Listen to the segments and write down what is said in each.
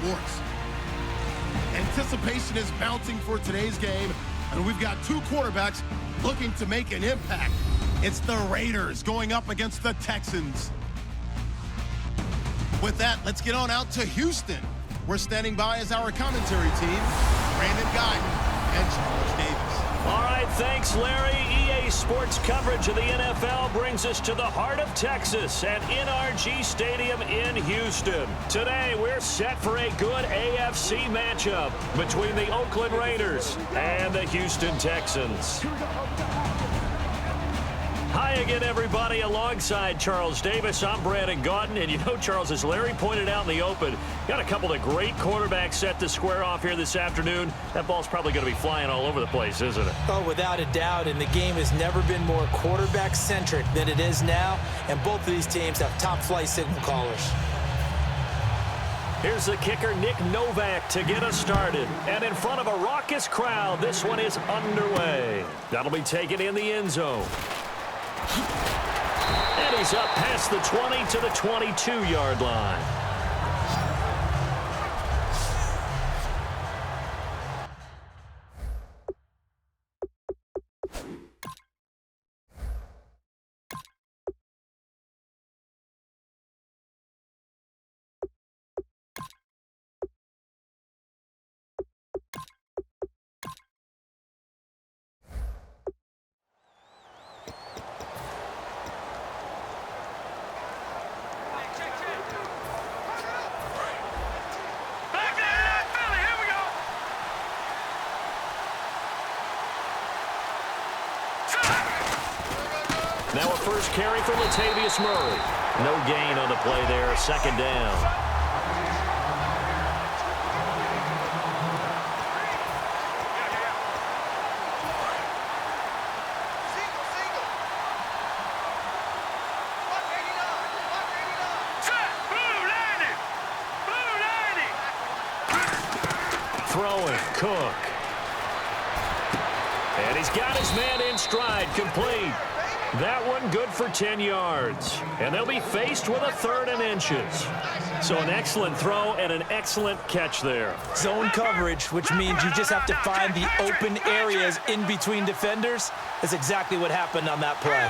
sports. Anticipation is mounting for today's game, and we've got two quarterbacks looking to make an impact. It's the Raiders going up against the Texans. With that, let's get on out to Houston. We're standing by as our commentary team, Brandon Guyton and Charles Davis. All right, thanks, Larry. EA Sports coverage of the NFL brings us to the heart of Texas at NRG Stadium in Houston. Today, we're set for a good AFC matchup between the Oakland Raiders and the Houston Texans. Hi again, everybody. Alongside Charles Davis, I'm Brandon Guyton. And you know, Charles, as Larry pointed out in the open, got a couple of great quarterbacks set to square off here this afternoon. That ball's probably going to be flying all over the place, isn't it? Oh, without a doubt. And the game has never been more quarterback-centric than it is now. And both of these teams have top-flight signal callers. Here's the kicker, Nick Novak, to get us started. And in front of a raucous crowd, this one is underway. That'll be taken in the end zone. And he's up past the 20 to the 22-yard line. Now a first carry for Latavius Murray. No gain on the play there, second down. Throwing, Cook. And he's got his man in stride, complete. That one good for 10 yards. And they'll be faced with a 3rd and inches. So an excellent throw and an excellent catch there. Zone coverage, which means you just have to find the open areas in between defenders. That's exactly what happened on that play.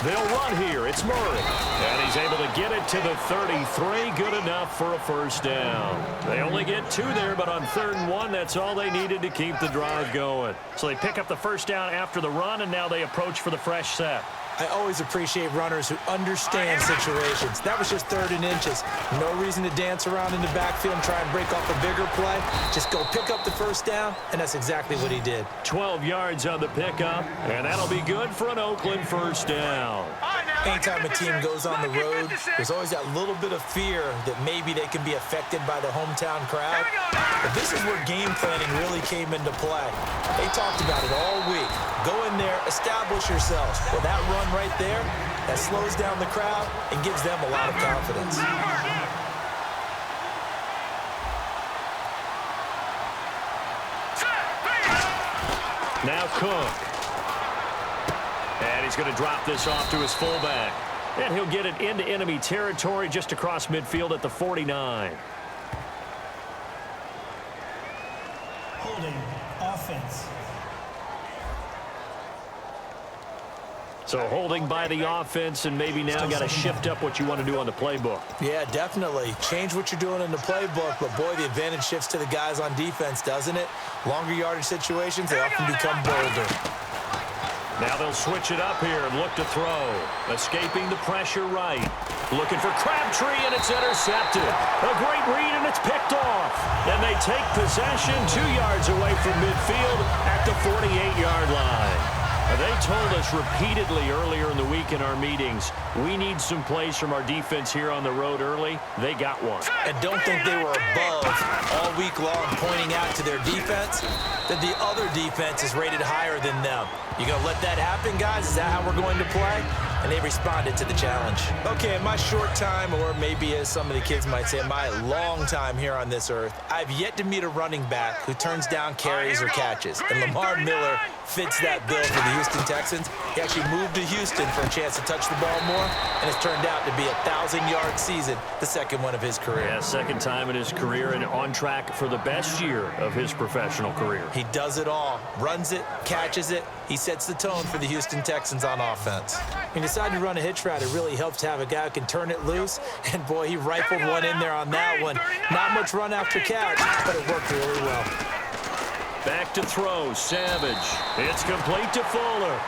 They'll run here. It's Murray. And he's able to get it to the 33. Good enough for a first down. They only get 2 there, but on 3rd and 1, that's all they needed to keep the drive going. So they pick up the first down after the run, and now they approach for the fresh set. I always appreciate runners who understand situations. That was just 3rd and inches. No reason to dance around in the backfield and try and break off a bigger play. Just go pick up the first down, and that's exactly what he did. 12 yards on the pickup, and that'll be good for an Oakland first down. Anytime a team goes on the road, there's always that little bit of fear that maybe they can be affected by the hometown crowd. But this is where game planning really came into play. They talked about it all week. Go in there, establish yourselves. Well, that run right there, that slows down the crowd and gives them a lot of confidence. Now Cook. And he's going to drop this off to his fullback. And he'll get it into enemy territory just across midfield at the 49. Holding offense. So holding by the offense, and maybe now got to shift up what you want to do on the playbook. Yeah, definitely. Change what you're doing in the playbook, but boy, the advantage shifts to the guys on defense, doesn't it? Longer yardage situations, they often become bolder. Now they'll switch it up here and look to throw. Escaping the pressure right. Looking for Crabtree, and it's intercepted. A great read, and it's picked off. And they take possession 2 yards away from midfield at the 48-yard line. They told us repeatedly earlier in the week in our meetings, we need some plays from our defense here on the road early. They got one. And don't think they were above all week long pointing out to their defense that the other defense is rated higher than them. You going to let that happen, guys? Is that how we're going to play? and they responded to the challenge. Okay, in my short time, or maybe as some of the kids might say, my long time here on this earth, I've yet to meet a running back who turns down carries or catches. And Lamar Miller fits that bill for the Houston Texans. He actually moved to Houston for a chance to touch the ball more, and it's turned out to be a 1,000-yard season, the second one of his career. Yeah, second time in his career and on track for the best year of his professional career. He does it all. Runs it, catches it. He sets the tone for the Houston Texans on offense. He decided to run a hitch route. It really helps to have a guy who can turn it loose. And, boy, he rifled one in there on that one. Not much run after catch, but it worked really well. Back to throw, Savage. It's complete to Fuller.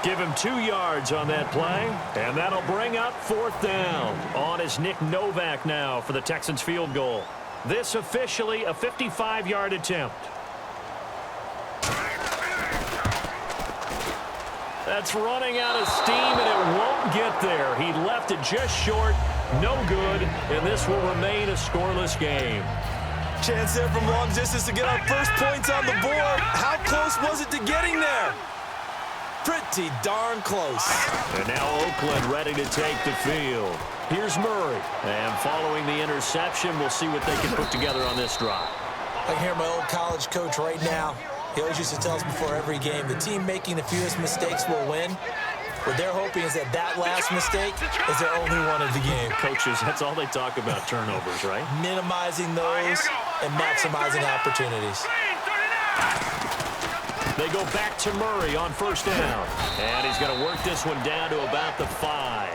Give him 2 yards on that play, and that'll bring up 4th down. On is Nick Novak now for the Texans field goal. This officially a 55-yard attempt. That's running out of steam, and it won't get there. He left it just short, no good, and this will remain a scoreless game. Chance there from long distance to get our first points on the board. How close was it to getting there? Pretty darn close. And now Oakland ready to take the field. Here's Murray. And following the interception, we'll see what they can put together on this drive. I can hear my old college coach right now. He always used to tell us before every game, the team making the fewest mistakes will win. What they're hoping is that last mistake is their only one of the game. Coaches, that's all they talk about, turnovers, right? Minimizing those and maximizing opportunities. They go back to Murray on 1st down. And he's going to work this one down to about the 5.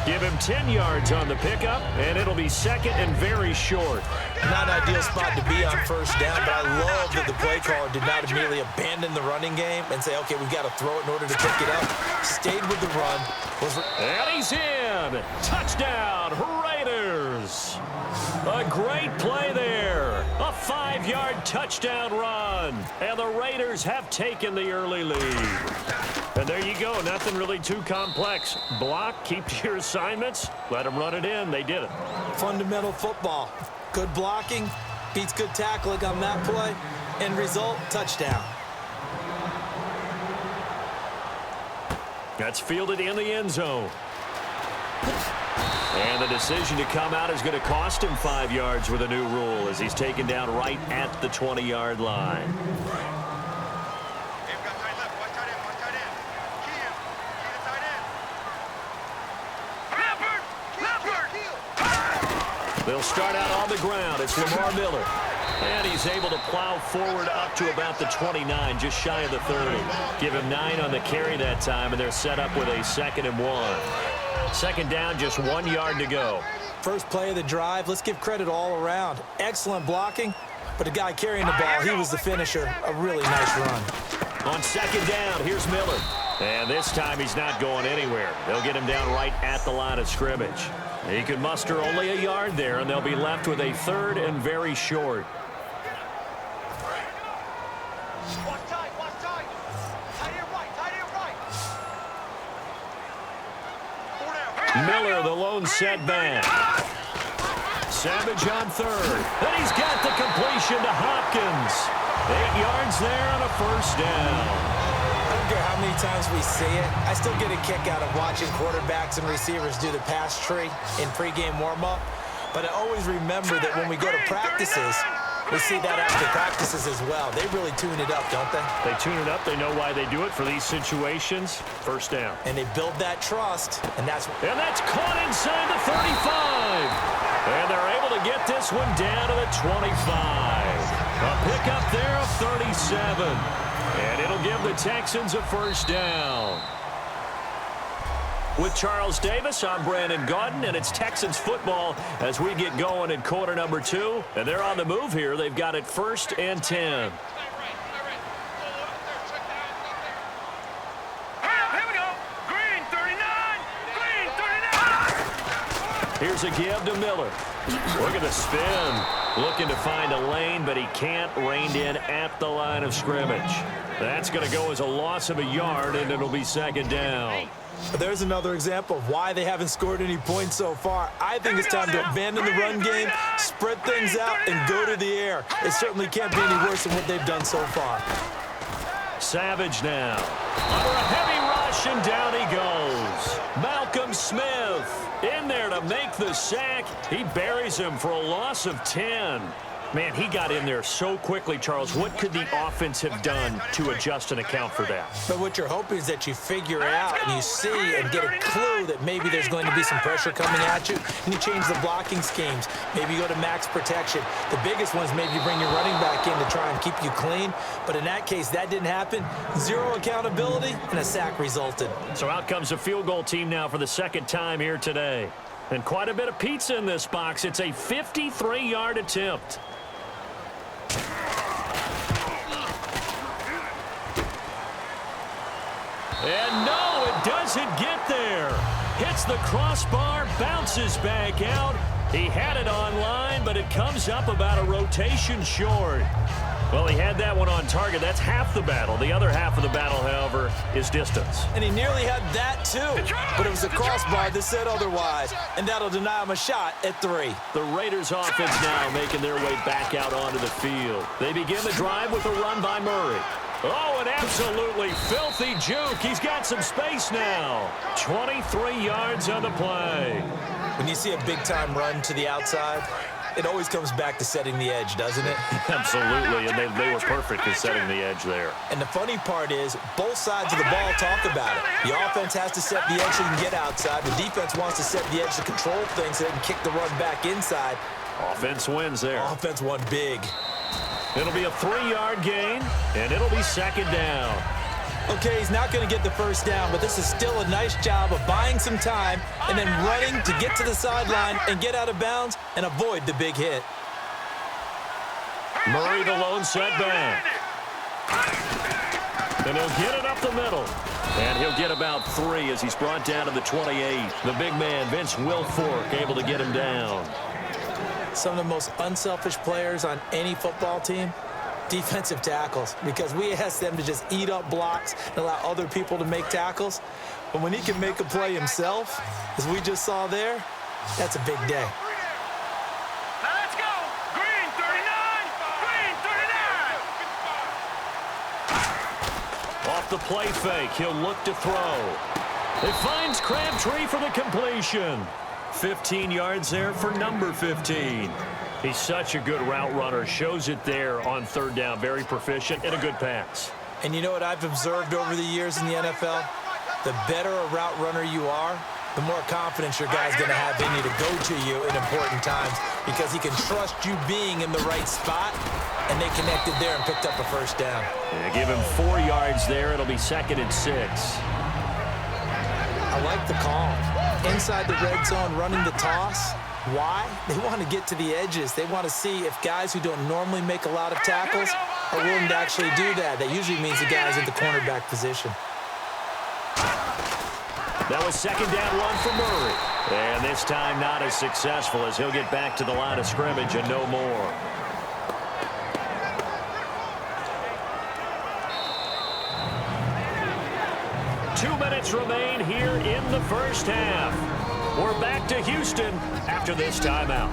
Give him 10 yards on the pickup, and it'll be 2nd and very short. Not an ideal spot to be on 1st down, but I love that the play caller did not immediately abandon the running game and say, okay, we've got to throw it in order to pick it up. Stayed with the run. And he's in. Touchdown, Raiders. A great play there. A 5-yard touchdown run. And the Raiders have taken the early lead. And there you go. Nothing really too complex. Block, keep to your assignments. Let them run it in. They did it. Fundamental football. Good blocking beats good tackling on that play. End result, touchdown. That's fielded in the end zone. And the decision to come out is going to cost him 5 yards with a new rule as he's taken down right at the 20-yard line. They'll start out on the ground. It's Lamar Miller. And he's able to plow forward up to about the 29, just shy of the 30. Give him 9 on the carry that time, and they're set up with a 2nd and 1. 2nd down, just 1 yard to go. First play of the drive, let's give credit all around. Excellent blocking, but the guy carrying the ball, he was the finisher. A really nice run. On 2nd down, here's Miller. And this time he's not going anywhere. They'll get him down right at the line of scrimmage. He could muster only a yard there, and they'll be left with a 3rd and very short. Miller, the lone setback. Savage on 3rd. And he's got the completion to Hopkins. 8 yards there on a 1st down. I don't care how many times we see it. I still get a kick out of watching quarterbacks and receivers do the pass tree in pregame warm-up. But I always remember that when we go to practices, we see that after practices as well. They really tune it up, don't they? They tune it up. They know why they do it for these situations. 1st down. And they build that trust, and that's caught inside the 35. And they're able to get this one down to the 25. A pickup there of 37. And it'll give the Texans a 1st down. With Charles Davis, I'm Brandon Gaudin, and it's Texans football as we get going in quarter number 2. And they're on the move here. They've got it 1st and 10. Here's a give to Miller. Look at the spin. Looking to find a lane, but he can't. Reined in at the line of scrimmage. That's going to go as a loss of a yard, and it'll be 2nd down. There's another example of why they haven't scored any points so far. I think it's time to abandon the run game, spread things out, and go to the air. It certainly can't be any worse than what they've done so far. Savage now. Under a heavy rush, and down he goes. Malcolm Smith in there to make the sack. He buries him for a loss of 10. Man, he got in there so quickly, Charles. What could the offense have done to adjust and account for that? But what you're hoping is that you figure out and you see and get a clue that maybe there's going to be some pressure coming at you, and you change the blocking schemes. Maybe you go to max protection. The biggest one is maybe you bring your running back in to try and keep you clean. But in that case, that didn't happen. Zero accountability, and a sack resulted. So out comes a field goal team now for the second time here today. And quite a bit of pizza in this box. It's a 53-yard attempt. And no, it doesn't get there. Hits the crossbar, bounces back out. He had it online, but it comes up about a rotation short. Well, he had that one on target. That's half the battle. The other half of the battle, however, is distance. And he nearly had that, too. But it was a crossbar that said otherwise, and that'll deny him a shot at 3. The Raiders offense now making their way back out onto the field. They begin the drive with a run by Murray. Oh, an absolutely filthy juke. He's got some space now. 23 yards on the play. When you see a big-time run to the outside, it always comes back to setting the edge, doesn't it? Absolutely, and they were perfect in setting the edge there. And the funny part is, both sides of the ball talk about it. The offense has to set the edge so you can get outside. The defense wants to set the edge to control things so they can kick the run back inside. Offense wins there. Offense won big. It'll be a 3-yard gain, and it'll be second down. Okay, he's not going to get the first down, but this is still a nice job of buying some time and then running to get to the sideline and get out of bounds and avoid the big hit. Murray the lone setback. And he'll get it up the middle. And he'll get about 3 as he's brought down to the 28. The big man, Vince Wilfork, able to get him down. Some of the most unselfish players on any football team, defensive tackles, because we ask them to just eat up blocks and allow other people to make tackles. But when he can make a play himself, as we just saw there, that's a big day. Now let's go. Green 39. Green 39. Off the play fake, he'll look to throw. It finds Crabtree for the completion. 15 yards there for number 15. He's such a good route runner. Shows it there on third down. Very proficient and a good pass. And you know what I've observed over the years in the NFL? The better a route runner you are, the more confidence your guy's going to have in you to go to you in important times because he can trust you being in the right spot, and they connected there and picked up a first down. Yeah, give him 4 yards there. It'll be 2nd and 6. I like the call. Inside the red zone, running the toss. Why? They want to get to the edges. They want to see if guys who don't normally make a lot of tackles are willing to actually do that. That usually means the guy's at the cornerback position. That was 2nd down run for Murray. And this time not as successful as he'll get back to the line of scrimmage and no more. Two minutes remain here in the first half. We're back to Houston after this timeout.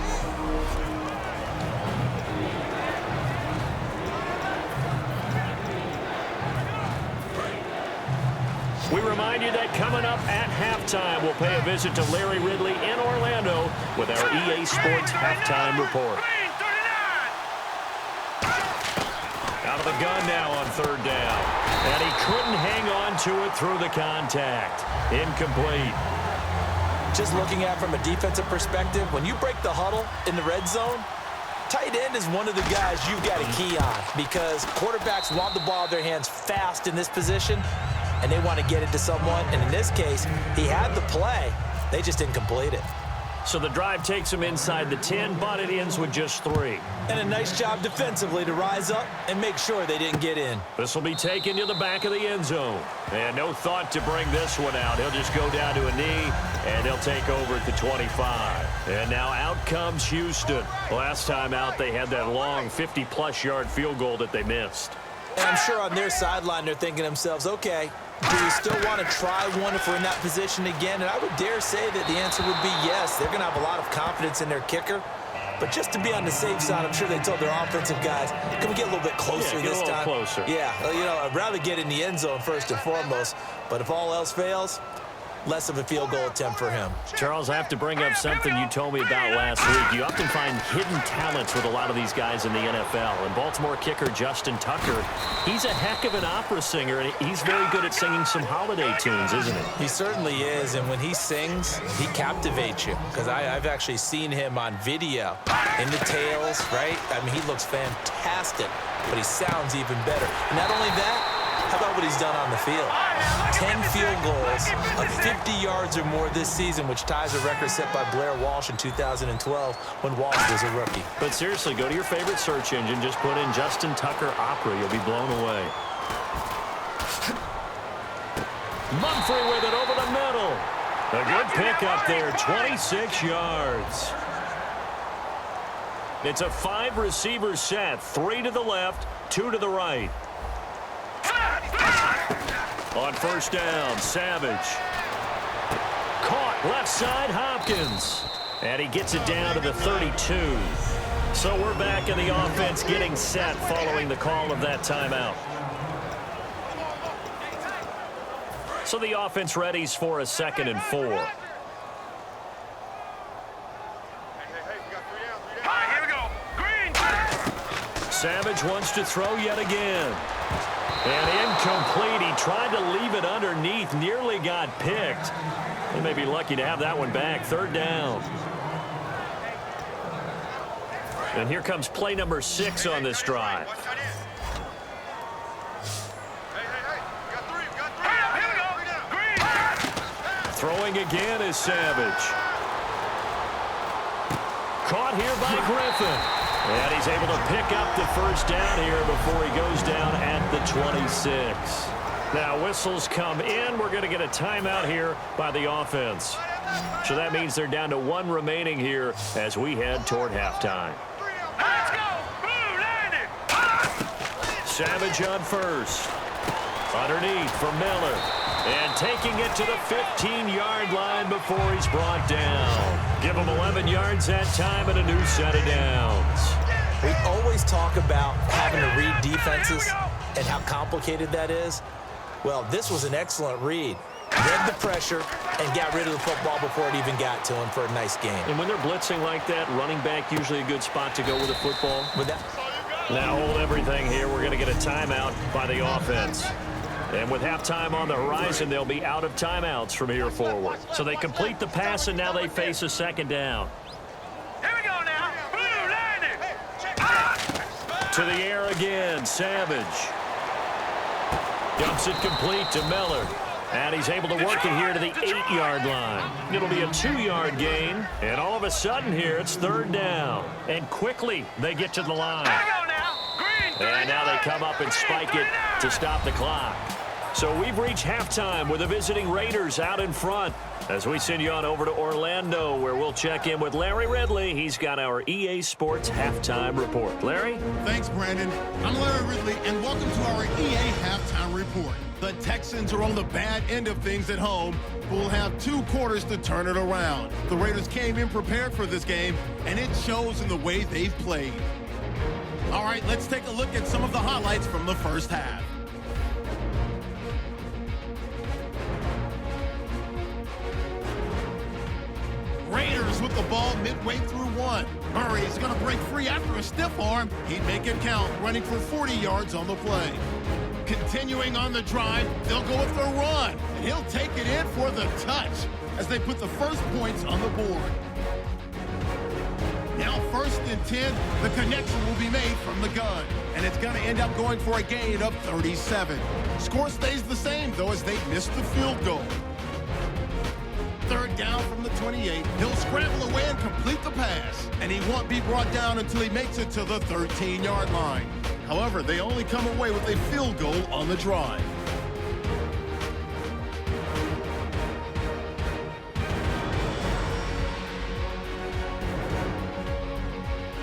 We remind you that coming up at halftime, we'll pay a visit to Larry Ridley in Orlando with our EA Sports Halftime Report. Out of the gun now on third down. And he couldn't hang on to it through the contact. Incomplete. Just looking at it from a defensive perspective, when you break the huddle in the red zone, tight end is one of the guys you've got a key on because quarterbacks want the ball in their hands fast in this position, and they want to get it to someone. And in this case, he had the play. They just didn't complete it. So the drive takes him inside the 10, but it ends with just 3. And a nice job defensively to rise up and make sure they didn't get in. This will be taken to the back of the end zone. And no thought to bring this one out. He'll just go down to a knee, and he'll take over at the 25. And now out comes Houston. Last time out, they had that long 50-plus yard field goal that they missed. And I'm sure on their sideline, they're thinking to themselves, okay, do we still want to try one if we're in that position again? And I would dare say that the answer would be yes. They're going to have a lot of confidence in their kicker. But just to be on the safe side, I'm sure they told their offensive guys, can we get a little bit closer this time? Closer. Yeah, you know, I'd rather get in the end zone first and foremost. But if all else fails, less of a field goal attempt for him. Charles, I have to bring up something you told me about last week. You often find hidden talents with a lot of these guys in the NFL. And Baltimore kicker Justin Tucker, he's a heck of an opera singer, and he's very good at singing some holiday tunes, isn't he? He certainly is, and when he sings, he captivates you. Because I've actually seen him on video in the tails, right? I mean, he looks fantastic, but he sounds even better. And not only that, how about what he's done on the field? 10 field goals of 50 yards or more this season, which ties a record set by Blair Walsh in 2012 when Walsh was a rookie. But seriously, go to your favorite search engine. Just put in Justin Tucker Opera. You'll be blown away. Mumphrey with it over the middle. A good pickup there, 26 yards. It's a 5-receiver set, 3 to the left, 2 to the right. On first down, Savage. Caught left side, Hopkins. And he gets it down to the 32. So we're back in the offense getting set following the call of that timeout. So the offense readies for a 2nd and 4. Here we go. Green. Savage wants to throw yet again. And incomplete. He tried to leave it underneath. Nearly got picked. They may be lucky to have that one back. 3rd down. And here comes play number 6 on this drive. Throwing again is Savage. Caught here by Griffin. And he's able to pick up the first down here before he goes down at the 26. Now whistles come in. We're going to get a timeout here by the offense. So that means they're down to 1 remaining here as we head toward halftime. Let's go. Blue landed. Savage on first. Underneath for Miller. And taking it to the 15-yard line before he's brought down. Give him 11 yards that time and a new set of downs. We always talk about having to read defenses and how complicated that is. Well, this was an excellent read. Read the pressure and got rid of the football before it even got to him for a nice game. And when they're blitzing like that, running back usually a good spot to go with the football. With that. Now hold everything here. We're going to get a timeout by the offense. And with halftime on the horizon, they'll be out of timeouts from here forward. So they complete the pass, and now they face a 2nd down. Here we go now. Blue landed. To the air again, Savage. Dumps it complete to Miller. And he's able to work it here to the 8-yard line. It'll be a 2-yard gain. And all of a sudden here, it's 3rd down. And quickly, they get to the line. Here we go now. Green. And now they come up and spike it to stop the clock. So we've reached halftime with the visiting Raiders out in front as we send you on over to Orlando, where we'll check in with Larry Ridley. He's got our EA Sports halftime report. Larry? Thanks, Brandon. I'm Larry Ridley, and welcome to our EA halftime report. The Texans are on the bad end of things at home, but will have 2 quarters to turn it around. The Raiders came in prepared for this game, and it shows in the way they've played. All right, let's take a look at some of the highlights from the first half. Raiders with the ball midway through 1. Murray is going to break free after a stiff arm. He'd make it count, running for 40 yards on the play. Continuing on the drive, they'll go with the run, and he'll take it in for the touch as they put the first points on the board. Now 1st and 10, the connection will be made from the gun, and it's going to end up going for a gain of 37. Score stays the same, though, as they missed the field goal. 3rd down from the 28. He'll scramble away and complete the pass, and he won't be brought down until he makes it to the 13-yard line. However, they only come away with a field goal on the drive.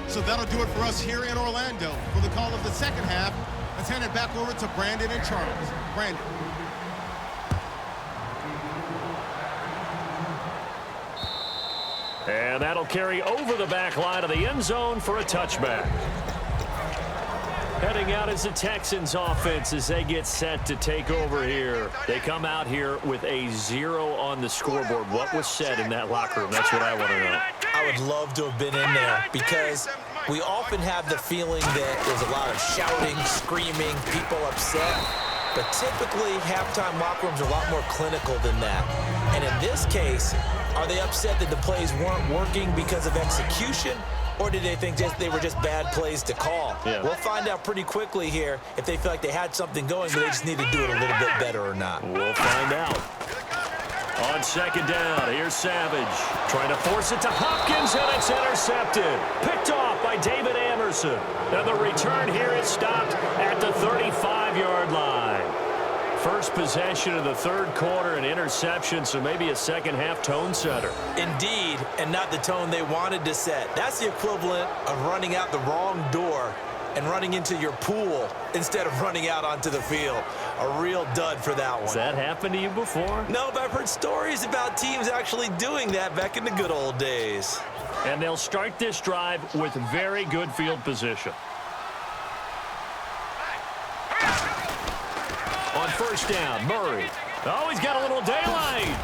So that'll do it for us here in Orlando. For the call of the 2nd half, let's hand it back over to Brandon and Charles. Brandon. And that'll carry over the back line of the end zone for a touchback. Heading out is the Texans offense as they get set to take over here. They come out here with a 0 on the scoreboard. What was said in that locker room? That's what I want to know. I would love to have been in there because we often have the feeling that there's a lot of shouting, screaming, people upset. But typically, halftime locker rooms are a lot more clinical than that. And in this case, are they upset that the plays weren't working because of execution? Or did they think they were just bad plays to call? Yeah. We'll find out pretty quickly here if they feel like they had something going, but they just need to do it a little bit better or not. We'll find out. On second down, here's Savage. Trying to force it to Hopkins, and it's intercepted. Picked off by David Anderson. And the return here is stopped at the 35-yard line. First possession of the third quarter, an interception, so maybe a second-half tone setter. Indeed, and not the tone they wanted to set. That's the equivalent of running out the wrong door and running into your pool instead of running out onto the field. A real dud for that one. Has that happened to you before? No, but I've heard stories about teams actually doing that back in the good old days. And they'll start this drive with very good field position. On first down, Murray. Oh, he's got a little daylight.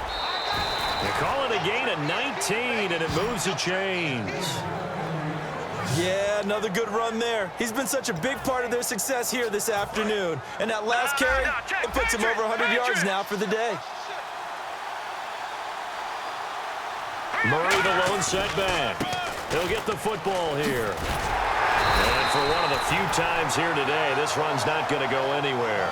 They call it a gain of 19, and it moves the chains. Yeah, another good run there. He's been such a big part of their success here this afternoon. And that last carry, it puts him over 100 yards now for the day. Murray, the lone setback. He'll get the football here. And for one of the few times here today, this run's not going to go anywhere.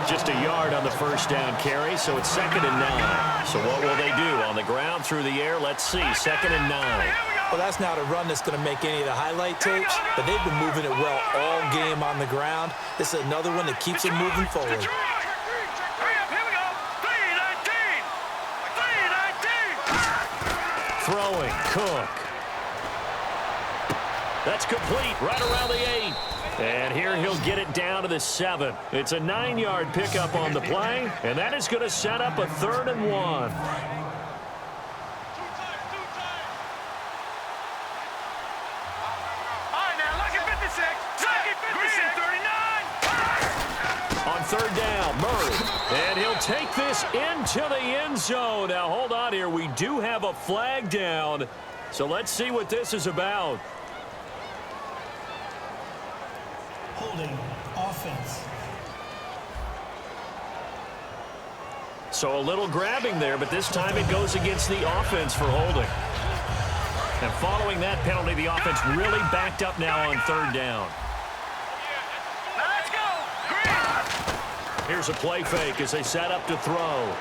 Just a yard on the first down carry, so it's 2nd and 9. So what will they do? On the ground, through the air? Let's see. 2nd and 9. Well, that's not a run that's going to make any of the highlight tapes, but they've been moving it well all game on the ground. This is another one that keeps them moving forward. Throwing, Cook. That's complete, right around the 8. And here he'll get it down to the 7. It's a 9-yard pickup on the play, and that is going to set up a 3rd and 1. All right, now, lucky 56. Lucky 56. 39. On third down, Murray. And he'll take this into the end zone. Now, hold on here. We do have a flag down. So let's see what this is about. Holding offense. So a little grabbing there, but this time it goes against the offense for holding. And following that penalty, the offense really backed up now on third down. Now let's go. Green. Here's a play fake as they set up to throw.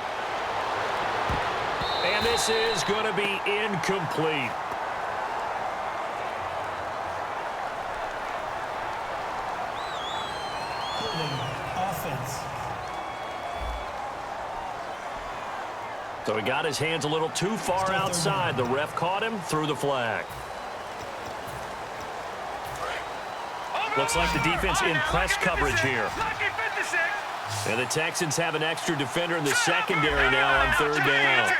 And this is going to be incomplete. Offense. So he got his hands a little too far outside. The ref caught him, threw the flag. Looks like the defense in press coverage here. Lucky 56. And the Texans have an extra defender in the secondary now on third down.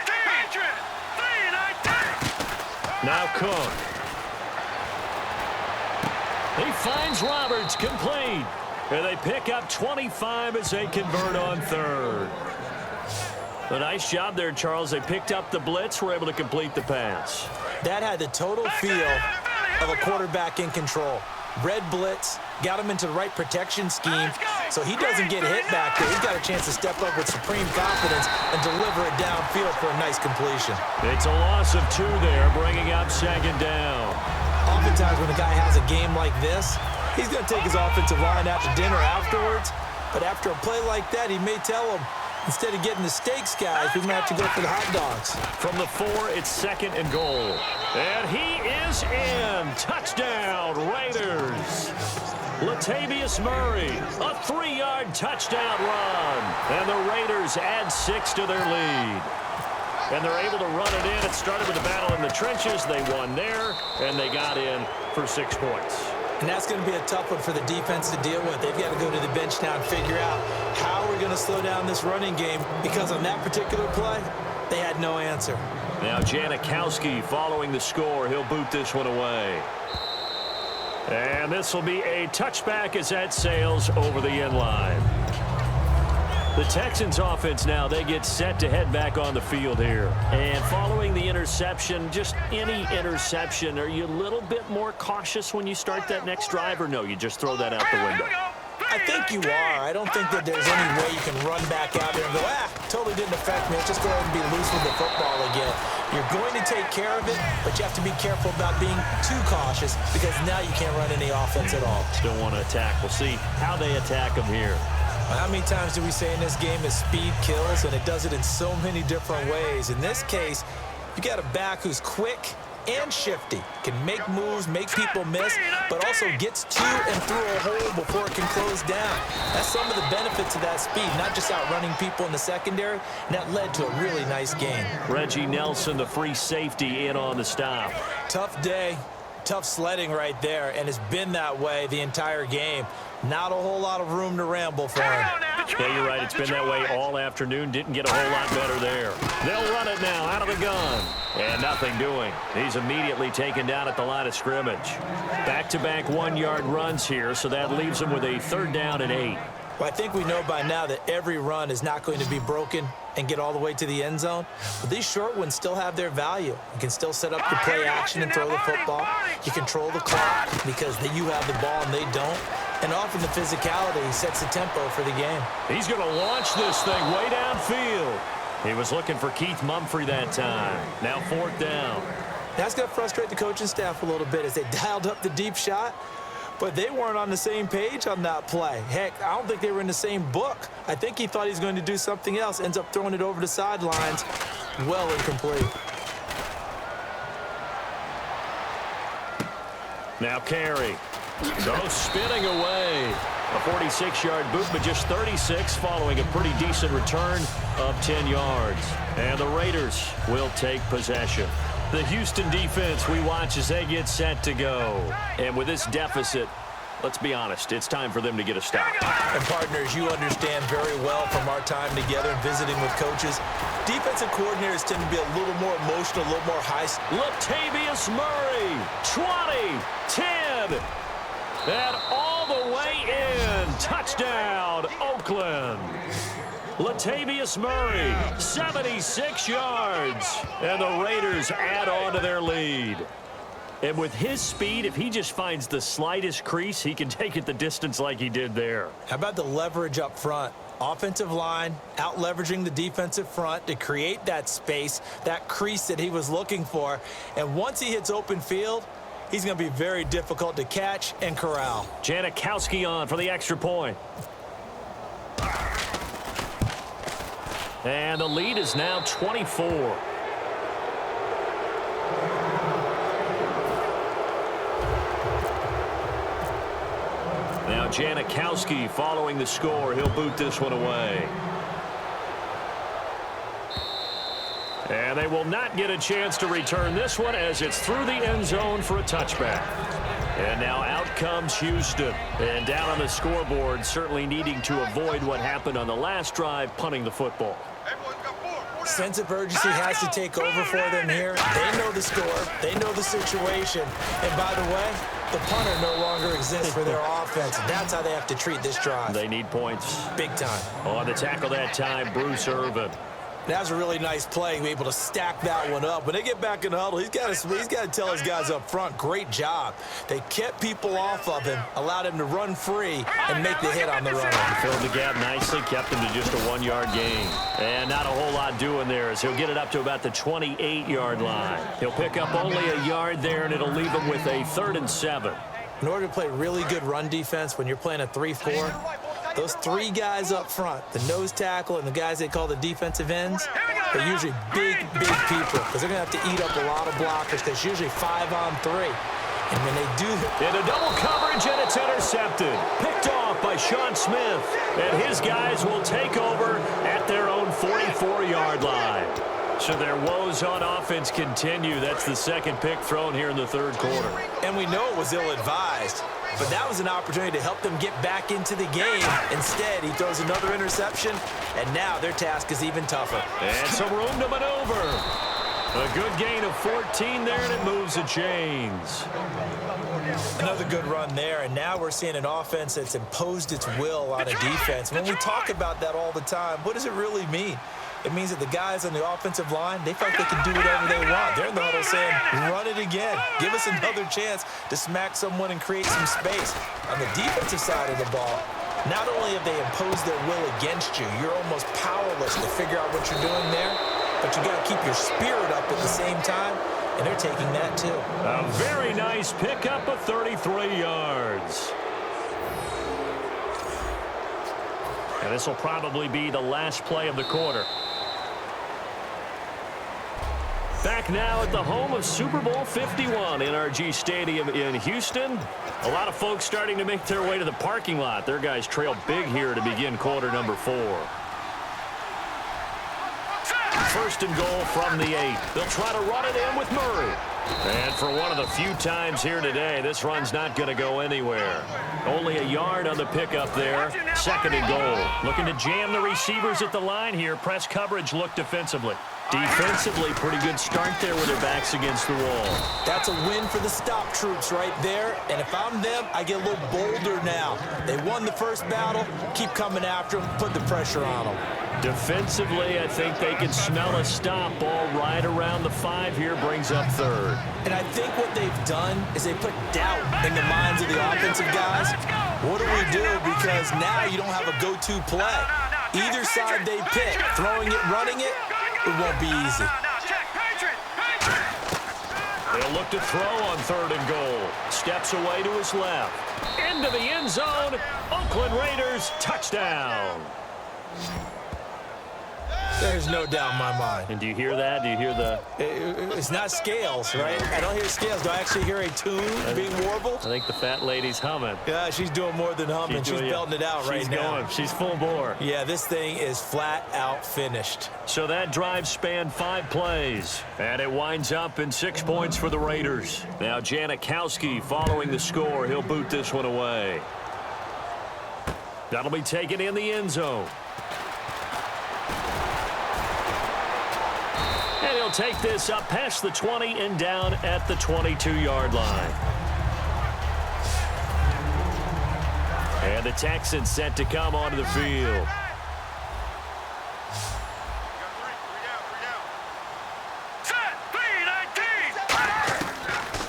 Now Cook. He finds Roberts, complete. And they pick up 25 as they convert on third. A nice job there, Charles. They picked up the blitz, were able to complete the pass. That had the total feel of a quarterback in control. Red blitz, got him into the right protection scheme, so he doesn't get hit back there. He's got a chance to step up with supreme confidence and deliver it downfield for a nice completion. It's a loss of 2 there, bringing up second down. Oftentimes when a guy has a game like this, he's going to take his offensive line out to dinner afterwards, but after a play like that, he may tell them, instead of getting the steaks, guys, we might have to go for the hot dogs. From the 4, it's 2nd and goal. And he is in. Touchdown, Raiders. Latavius Murray, a 3-yard touchdown run. And the Raiders add 6 to their lead. And they're able to run it in. It started with a battle in the trenches. They won there, and they got in for 6 points. And that's going to be a tough one for the defense to deal with. They've got to go to the bench now and figure out how we're going to slow down this running game, because on that particular play, they had no answer. Now Janikowski following the score. He'll boot this one away. And this will be a touchback as that sails over the end line. The Texans offense now, they get set to head back on the field here. And following the interception, just any interception, are you a little bit more cautious when you start that next drive, or no, you just throw that out the window? I think you are. I don't think that there's any way you can run back out there and go, totally didn't affect me. Let's just go ahead and be loose with the football again. You're going to take care of it, but you have to be careful about being too cautious because now you can't run any offense at all. Still want to attack. We'll see how they attack them here. How many times do we say in this game is speed kills, and it does it in so many different ways. In this case, you got a back who's quick and shifty, can make moves, make people miss, but also gets to and through a hole before it can close down. That's some of the benefits of that speed, not just outrunning people in the secondary, and that led to a really nice game. Reggie Nelson, the free safety, in on the stop. Tough day, tough sledding right there, and it's been that way the entire game. Not a whole lot of room to ramble for him. Yeah, you're right. It's been that way all afternoon. Didn't get a whole lot better there. They'll run it now out of the gun. And nothing doing. He's immediately taken down at the line of scrimmage. Back-to-back one-yard runs here, so that leaves him with a 3rd down and 8. Well, I think we know by now that every run is not going to be broken and get all the way to the end zone. But these short ones still have their value. You can still set up the play action and throw the football. You control the clock because you have the ball and they don't. And often the physicality sets the tempo for the game. He's going to launch this thing way downfield. He was looking for Keith Mumphrey that time. Now 4th down. That's going to frustrate the coaching staff a little bit as they dialed up the deep shot. But they weren't on the same page on that play. Heck, I don't think they were in the same book. I think he thought he was going to do something else. Ends up throwing it over the sidelines. Well incomplete. Now Carey. Goes spinning away. A 46-yard boot, but just 36 following a pretty decent return of 10 yards. And the Raiders will take possession. The Houston defense we watch as they get set to go. And with this deficit, let's be honest, it's time for them to get a stop. And partners, you understand very well from our time together and visiting with coaches, defensive coordinators tend to be a little more emotional, a little more high. Latavius Murray, 20, 10, and all the way in. Touchdown, Oakland. Latavius Murray, 76 yards. And the Raiders add on to their lead. And with his speed, if he just finds the slightest crease, he can take it the distance like he did there. How about the leverage up front? Offensive line out leveraging the defensive front to create that space, that crease that he was looking for. And once he hits open field, he's going to be very difficult to catch and corral. Janikowski on for the extra point. And the lead is now 24. Now Janikowski following the score. He'll boot this one away. And they will not get a chance to return this one as it's through the end zone for a touchback. And now out comes Houston. And down on the scoreboard, certainly needing to avoid what happened on the last drive, punting the football. Sense of urgency has to take over for them here. They know the score. They know the situation. And by the way, the punter no longer exists for their offense. That's how they have to treat this drive. They need points. Big time. On the tackle that time, Bruce Irvin. That was a really nice play, be able to stack that one up. When they get back in the huddle, he's got to tell his guys up front, great job. They kept people off of him, allowed him to run free, and make the hit on the runner. Filled the gap nicely, kept him to just a 1-yard gain. And not a whole lot doing there as he'll get it up to about the 28-yard line. He'll pick up only a yard there, and it'll leave him with a 3rd and 7. In order to play really good run defense when you're playing a 3-4, those 3 guys up front, the nose tackle and the guys they call the defensive ends, they're usually big people because they're going to have to eat up a lot of blockers because it's usually 5 on 3. And when they do... In a double coverage, and it's intercepted. Picked off by Sean Smith. And his guys will take over at their own 44-yard line. So their woes on offense continue. That's the second pick thrown here in the 3rd quarter. And we know it was ill-advised. But that was an opportunity to help them get back into the game. Instead, he throws another interception, and now their task is even tougher. And some room to maneuver. A good gain of 14 there, and it moves the chains. Another good run there, and now we're seeing an offense that's imposed its will on a defense. When we talk about that all the time, what does it really mean? It means that the guys on the offensive line, they feel like they can do whatever they want. They're in the huddle saying, run it again. Give us another chance to smack someone and create some space. On the defensive side of the ball, not only have they imposed their will against you, you're almost powerless to figure out what you're doing there, but you got to keep your spirit up at the same time, and they're taking that too. A very nice pickup of 33 yards. And this will probably be the last play of the quarter. Back now at the home of Super Bowl 51, NRG Stadium in Houston. A lot of folks starting to make their way to the parking lot. Their guys trail big here to begin quarter number 4. First and goal from the 8. They'll try to run it in with Murray. And for one of the few times here today, this run's not going to go anywhere. Only a yard on the pickup there. Second and goal. Looking to jam the receivers at the line here. Press coverage look defensively. Defensively, pretty good start there with their backs against the wall. That's a win for the stop troops right there. And if I'm them, I get a little bolder now. They won the first battle. Keep coming after them. Put the pressure on them. Defensively, I think they can smell a stop ball right around the 5 here. Brings up third. And I think what they've done is they put doubt in the minds of the offensive guys. What do we do? Because now you don't have a go-to play. Either side they pick, throwing it, running it, it won't be easy. They'll look to throw on third and goal. Steps away to his left. Into the end zone. Oakland Raiders touchdown. There's no doubt in my mind. And do you hear that? Do you hear the... It's not scales, right? I don't hear scales. Do I actually hear a tune being warbled? I think the fat lady's humming. Yeah, she's doing more than humming. She's belting it out right now. She's going. She's full bore. Yeah, this thing is flat out finished. So that drive spanned 5 plays. And it winds up in 6 points for the Raiders. Now Janikowski following the score. He'll boot this one away. That'll be taken in the end zone. And he'll take this up past the 20 and down at the 22-yard line. And the Texans set to come onto the field.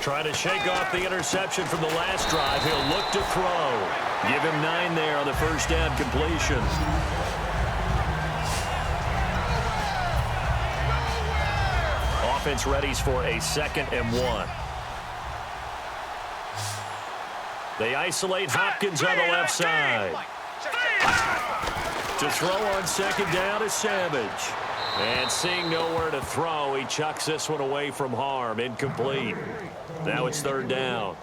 Trying to shake off the interception from the last drive. He'll look to throw. Give him 9 there on the first down completion. Offense readies for a 2nd and 1. They isolate Hopkins on the left side. To throw on 2nd down is Savage. And seeing nowhere to throw, he chucks this one away from harm. Incomplete. Now it's 3rd down.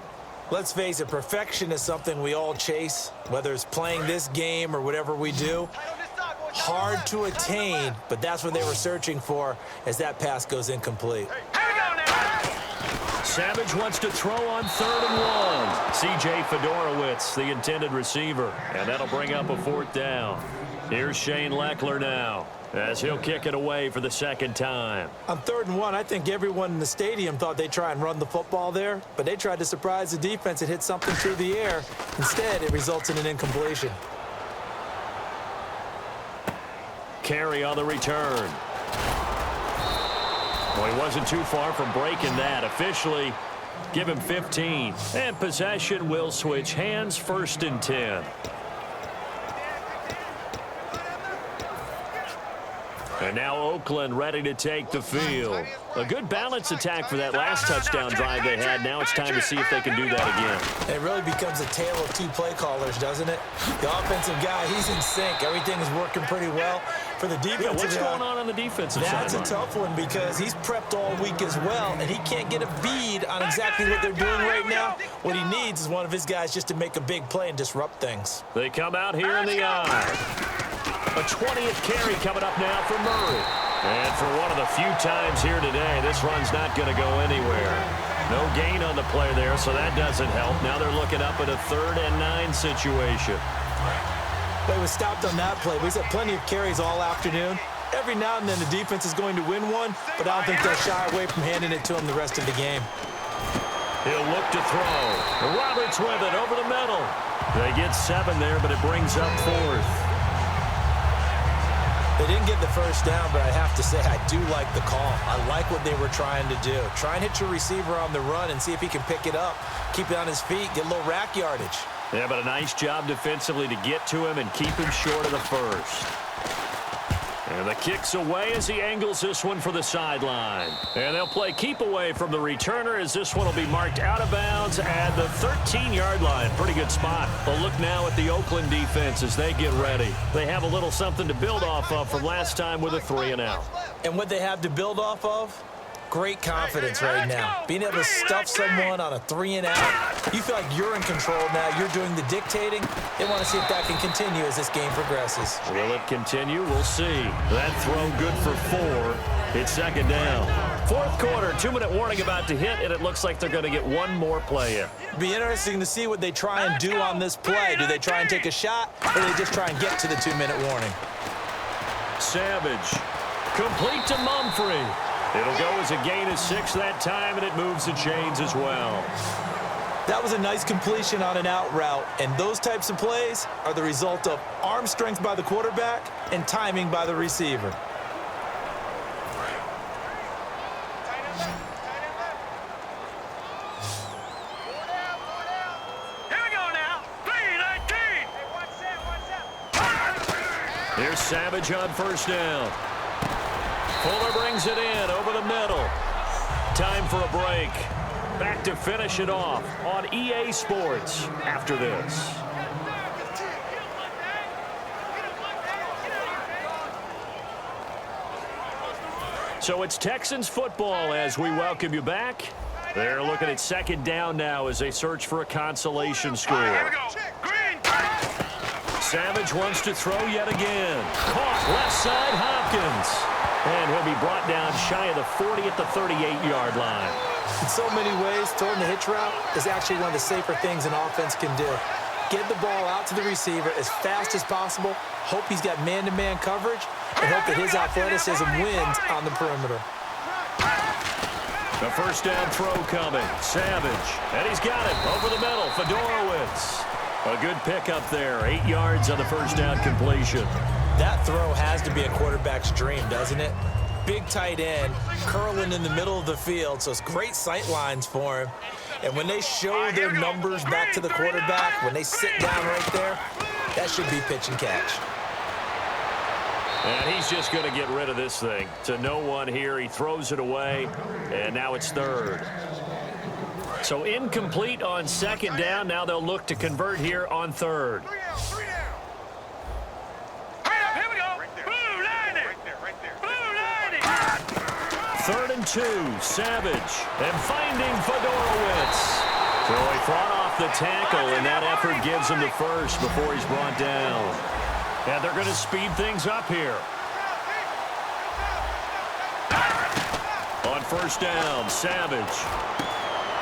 Let's face it, perfection is something we all chase, whether it's playing this game or whatever we do. Hard to attain, but that's what they were searching for as that pass goes incomplete. Savage wants to throw on 3rd and 1. C.J. Fedorowicz, the intended receiver, and that'll bring up a 4th down. Here's Shane Leckler now as he'll kick it away for the 2nd time. On 3rd and 1, I think everyone in the stadium thought they'd try and run the football there, but they tried to surprise the defense and hit something through the air. Instead, it results in an incompletion. Carry on the return. Well, he wasn't too far from breaking that. Officially, give him 15. And possession will switch hands. 1st and 10. And now Oakland ready to take the field. A good balanced attack for that last touchdown drive they had. Now it's time to see if they can do that again. It really becomes a tale of 2 play callers, doesn't it? The offensive guy, he's in sync. Everything is working pretty well. For the defensive guy, what's going on the defensive side? That's a tough one because he's prepped all week as well, and he can't get a bead on exactly what they're doing right now. What he needs is one of his guys just to make a big play and disrupt things. They come out here in the eye. A 20th carry coming up now for Murray. And for one of the few times here today, this run's not going to go anywhere. No gain on the play there, so that doesn't help. Now they're looking up at a 3rd and 9 situation. They was stopped on that play. We've had plenty of carries all afternoon. Every now and then the defense is going to win one, but I don't think they'll shy away from handing it to them the rest of the game. He'll look to throw. Roberts with it over the middle. They get 7 there, but it brings up 4th. They didn't get the first down, but I have to say I do like the call. I like what they were trying to do. Try and hit your receiver on the run and see if he can pick it up, keep it on his feet, get a little rack yardage. Yeah, but a nice job defensively to get to him and keep him short of the first. And the kick's away as he angles this one for the sideline. And they'll play keep away from the returner as this one will be marked out of bounds at the 13-yard line. Pretty good spot. But look now at the Oakland defense as they get ready. They have a little something to build off of from last time with a 3-and-out. And what they have to build off of? Great confidence right now. Being able to stuff someone on a 3-and-out. You feel like you're in control now. You're doing the dictating. They want to see if that can continue as this game progresses. Will it continue? We'll see. That throw good for 4. It's 2nd down. 4th quarter, 2-minute warning about to hit, and it looks like they're going to get one more play in. Be interesting to see what they try and do on this play. Do they try and take a shot, or do they just try and get to the 2-minute warning? Savage. Complete to Mumphrey. It'll go as a gain of 6 that time, and it moves the chains as well. That was a nice completion on an out route, and those types of plays are the result of arm strength by the quarterback and timing by the receiver. Here we go now. 3-19. Here's Savage on 1st down. Fuller brings it in over the middle. Time for a break. Back to finish it off on EA Sports after this. So it's Texans football as we welcome you back. They're looking at 2nd down now as they search for a consolation score. Here we go. Green. Savage wants to throw yet again. Caught left side Hopkins. And he'll be brought down shy of the 40 at the 38-yard line. In so many ways, throwing the hitch route is actually one of the safer things an offense can do. Get the ball out to the receiver as fast as possible, hope he's got man-to-man coverage, and hope that his athleticism wins on the perimeter. The 1st down throw coming. Savage. And he's got it over the middle. Fedorowicz. A good pickup there. 8 yards on the 1st down completion. That throw has to be a quarterback's dream, doesn't it? Big tight end, curling in the middle of the field, so it's great sight lines for him. And when they show their numbers back to the quarterback, when they sit down right there, that should be pitch and catch. And he's just going to get rid of this thing. To no one here. He throws it away, and now it's 3rd. So incomplete on 2nd down. Now they'll look to convert here on 3rd. 3rd and 2, Savage, and finding Fedorowicz. So he fought off the tackle, and that effort gives him the first before he's brought down. And they're going to speed things up here. On 1st down, Savage.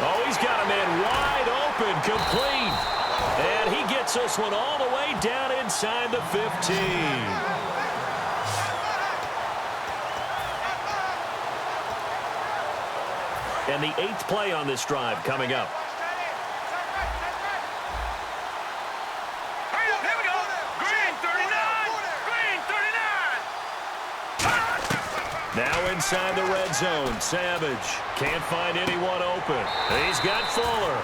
Oh, he's got a man wide open, complete. And he gets this one all the way down inside the 15. And the 8th play on this drive coming up. Here we go. Green 39. Green 39. Now inside the red zone, Savage can't find anyone open. He's got Fuller.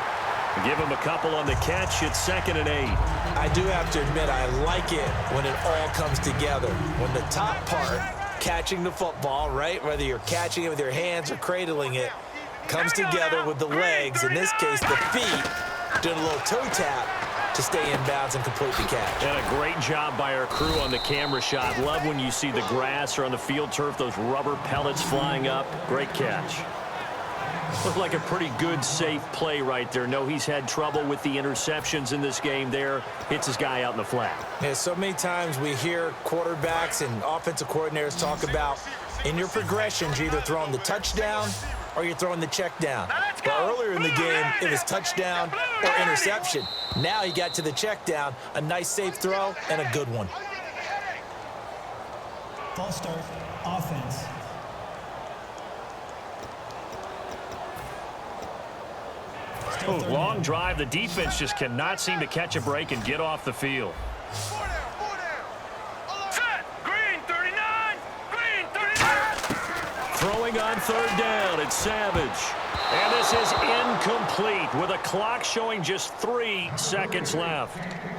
Give him a couple on the catch. It's 2nd and 8. I do have to admit, I like it when it all comes together. When the top part, catching the football, right, whether you're catching it with your hands or cradling it, comes together with the legs, in this case the feet, doing a little toe tap to stay in bounds and complete the catch. And a great job by our crew on the camera shot. Love when you see the grass or on the field turf, those rubber pellets flying up. Great catch. Looked like a pretty good, safe play right there. No, he's had trouble with the interceptions in this game there. Hits his guy out in the flat. Yeah, so many times we hear quarterbacks and offensive coordinators talk about in your progressions, you're either throwing the touchdown or you're throwing the check down. But earlier in the game, it was touchdown or interception. Now he got to the check down, a nice safe throw, and a good one. False start, offense. Oh, long drive. The defense just cannot seem to catch a break and get off the field. 4 down, 4 down. Set. Green, 39. Green, 39. Throwing on third down, it's Savage. And this is incomplete with a clock showing just 3 seconds left.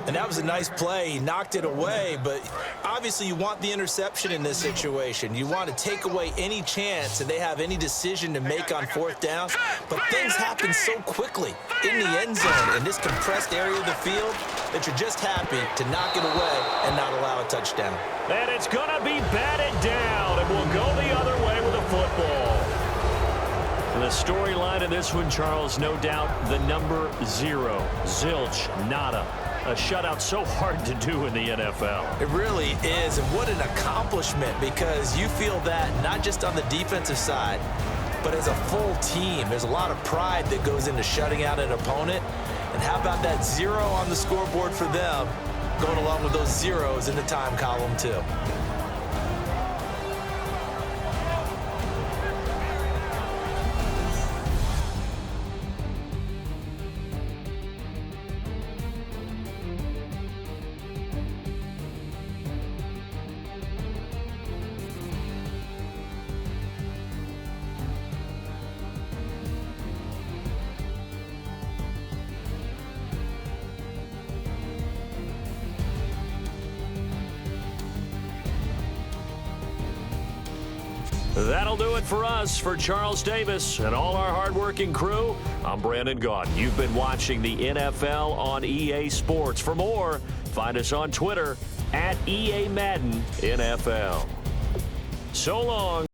And that was a nice play. He knocked it away, but obviously you want the interception in this situation. You want to take away any chance that they have any decision to make on fourth down. But things happen so quickly in the end zone in this compressed area of the field that you're just happy to knock it away and not allow a touchdown. And it's going to be batted down, and we'll go the other way with a football. The storyline of this one, Charles, no doubt the number 0. Zilch, nada. A shutout so hard to do in the NFL. It really is, and what an accomplishment, because you feel that not just on the defensive side, but as a full team. There's a lot of pride that goes into shutting out an opponent. And how about that 0 on the scoreboard for them, going along with those zeros in the time column too. That'll do it for us. For Charles Davis and all our hardworking crew, I'm Brandon Gaudin. You've been watching the NFL on EA Sports. For more, find us on Twitter @EA Madden NFL. So long.